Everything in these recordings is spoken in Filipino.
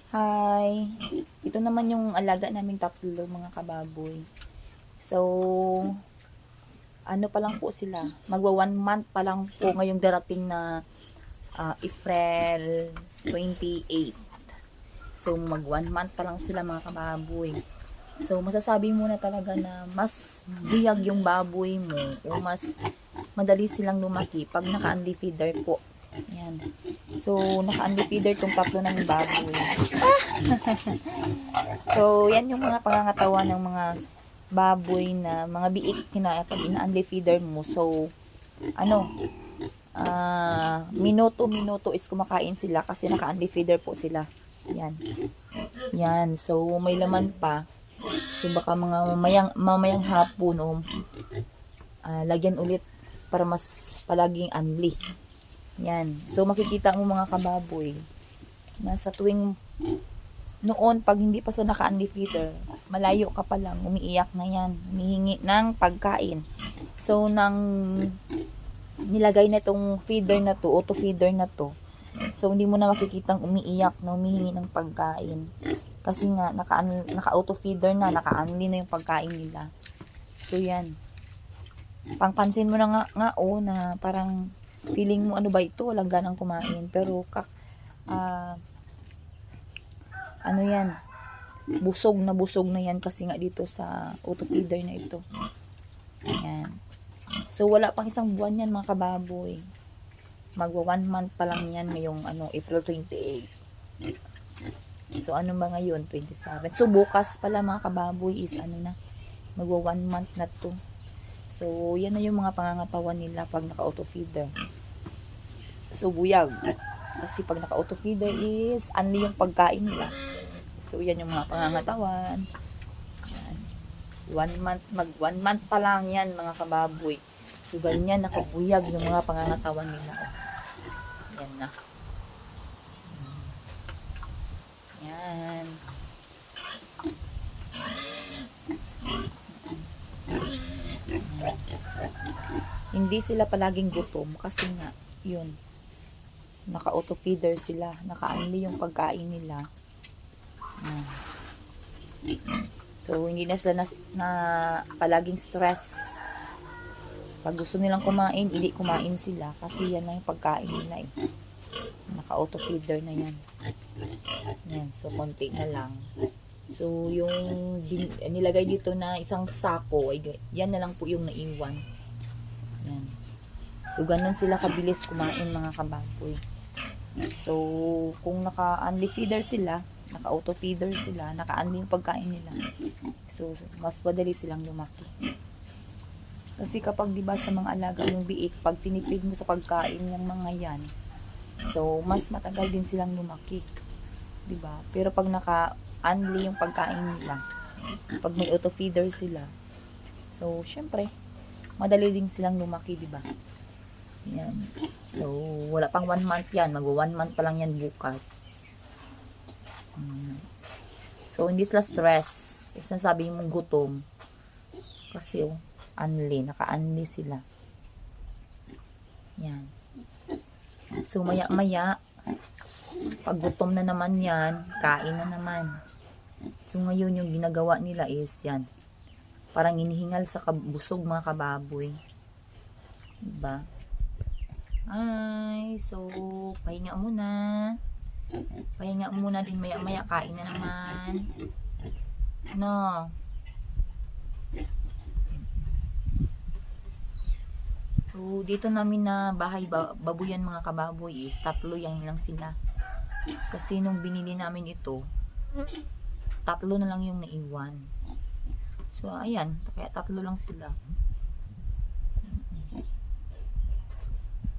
Hi! Ito naman yung alaga naming tatlo mga kababoy. So, ano pa lang po sila. Magwa 1 month pa lang po ngayong darating na April 28. So, mag 1 month pa lang sila mga kababoy. So, masasabi mo na talaga na mas buyag yung baboy mo o mas madali silang lumaki pag naka-unli feeder po. Yan. So, naka-unli feeder tong tatlo ng baboy. So, yan yung mga pangangatawan ng mga baboy na mga biik na pag ina-unli feeder mo. So, minuto-minuto is kumakain sila kasi naka-unli feeder po sila. Yan. Yan. So, may laman pa. So, baka mga mamayang hapon lagyan ulit para mas palaging unli. Yan. So, makikita mo mga kababoy na sa tuwing noon, pag hindi pa sa naka-unli feeder, malayo ka pa lang, umiiyak na yan, humihingi ng pagkain. So, nang nilagay na itong feeder na to, auto feeder na to, so, hindi mo na makikitang umiiyak na humihingi ng pagkain. Kasi nga, naka-auto feeder na, naka-unli na yung pagkain nila. So, yan. Pangpansin mo na nga na parang feeling mo ano ba ito, walang ganang kumain. Pero, yan, busog na yan kasi nga dito sa auto feeder na ito. Ayan. So, wala pang isang buwan yan mga kababoy. Magwa 1 month pa lang yan ngayong April 28. So, ano ba ngayon? 27. So, bukas pala mga kababoy is magwa 1 month na to. So, yan na yung mga pangangatawan nila pag naka-auto feeder. So, buyag. Kasi pag naka-auto feeder is unli yung pagkain nila. So, yan yung mga pangangatawan. Yan. 1 month, mag 1 month pa lang yan mga kababoy. So, ganyan, nakabuyag yung mga pangangatawan nila. Yan na. Yan. Hindi sila palaging gutom kasi nga, yun, naka-auto feeder sila, naka-unli yung pagkain nila. So, hindi na sila na palaging stress. Pag gusto nilang kumain, hindi kumain sila kasi yan lang yung pagkain nila eh. Naka-auto feeder na yan. Yan, so konti na lang. So, yung nilagay dito na isang sako, yan na lang po yung naiwan. Yan. So, ganun sila kabilis kumain mga kababoy. So, kung naka-unli feeder sila, naka-auto feeder sila, naka-unli yung pagkain nila. So, mas madali silang lumaki. Kasi kapag diba sa mga alaga yung biik, pag tinipid mo sa pagkain ng mga yan, so, mas matagal din silang lumaki. Diba? Pero pag naka-unli yung pagkain nila, pag may auto feeder sila, so, syempre, madali din silang lumaki, diba? Yan. So, wala pang 1 month yan. Magwa 1 month pa lang yan bukas. So, hindi sila stress. Sinasabi mong gutom. Kasi, unli. Naka-unli sila. Yan. So, maya-maya, pag gutom na naman yan, kain na naman. So, ngayon yung ginagawa nila is, yan. Parang inihingal sa busog mga kababoy. Diba? Ay, so, pahinga muna. Pahinga muna din maya-maya, kain na naman. No. So, dito namin na bahay babuyan mga kababoy is 3 yan lang sila. Kasi nung binili namin ito, 3 na lang yung naiwan. So, ayan. Kaya 3 lang sila.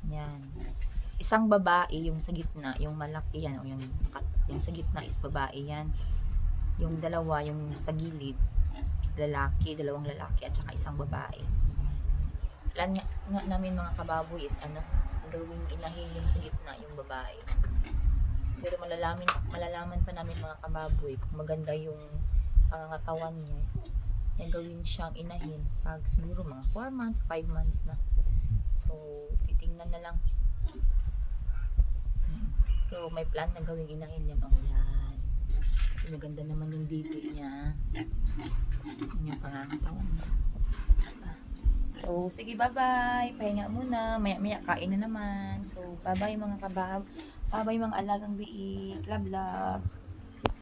Yan. Isang babae, yung sa gitna, yung malaki yan, o yung sa gitna is babae yan. Yung dalawa, yung sa gilid, dalawang lalaki, at saka isang babae. Plan nga namin mga kababoy is gawing inahin yung sa gitna, yung babae. Pero malalaman pa namin mga kababoy kung maganda yung pangangatawan niya. Yung gawin siyang inahin pag siguro mga 4 months, 5 months na. So, titingnan na lang. So, may plan na gawing inahin yan. O, yan. Kasi maganda naman yung diti niya. Yun yung pangangatawan niya. Diba? So, sige, bye-bye. Pahinga muna. Maya-maya kain na naman. So, bye-bye mga kabab. Bye-bye mga alagang biik. Love, love.